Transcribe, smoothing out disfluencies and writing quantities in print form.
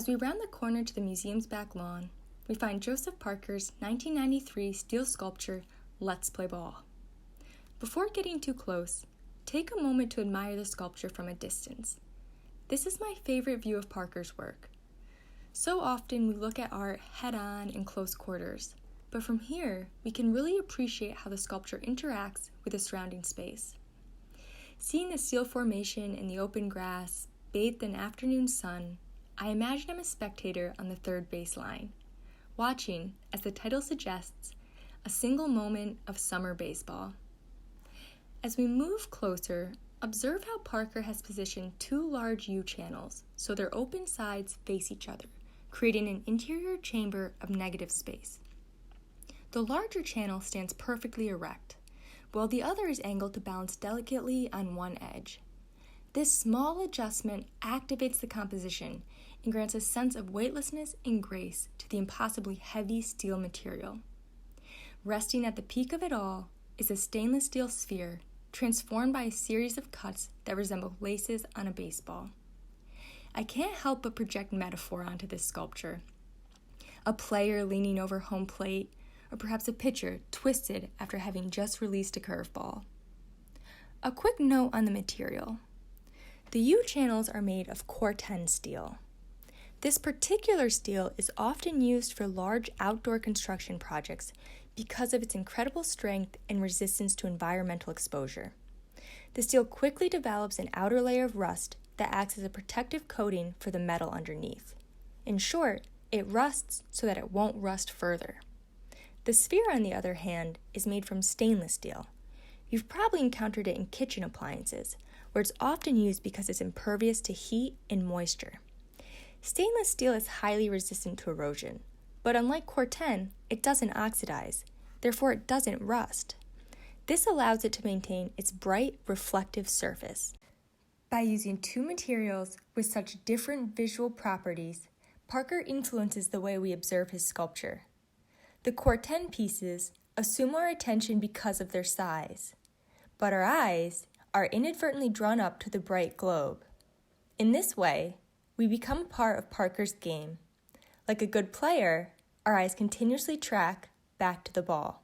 As we round the corner to the museum's back lawn, we find Joseph Parker's 1993 steel sculpture, Let's Play Ball. Before getting too close, take a moment to admire the sculpture from a distance. This is my favorite view of Parker's work. So often we look at art head-on in close quarters, but from here we can really appreciate how the sculpture interacts with the surrounding space. Seeing the steel formation in the open grass, bathed in afternoon sun, I imagine I'm a spectator on the third baseline, watching, as the title suggests, a single moment of summer baseball. As we move closer, observe how Parker has positioned two large U-channels so their open sides face each other, creating an interior chamber of negative space. The larger channel stands perfectly erect, while the other is angled to balance delicately on one edge. This small adjustment activates the composition and grants a sense of weightlessness and grace to the impossibly heavy steel material. Resting at the peak of it all is a stainless steel sphere transformed by a series of cuts that resemble laces on a baseball. I can't help but project metaphor onto this sculpture. A player leaning over home plate, or perhaps a pitcher twisted after having just released a curveball. A quick note on the material. The U-channels are made of Corten steel. This particular steel is often used for large outdoor construction projects because of its incredible strength and resistance to environmental exposure. The steel quickly develops an outer layer of rust that acts as a protective coating for the metal underneath. In short, it rusts so that it won't rust further. The sphere, on the other hand, is made from stainless steel. You've probably encountered it in kitchen appliances, where it's often used because it's impervious to heat and moisture. Stainless steel is highly resistant to erosion, but unlike Corten, it doesn't oxidize, therefore it doesn't rust. This allows it to maintain its bright, reflective surface. By using two materials with such different visual properties, Parker influences the way we observe his sculpture. The Corten pieces assume our attention because of their size, but our eyes are inadvertently drawn up to the bright globe. In this way, we become part of Parker's game. Like a good player, our eyes continuously track back to the ball.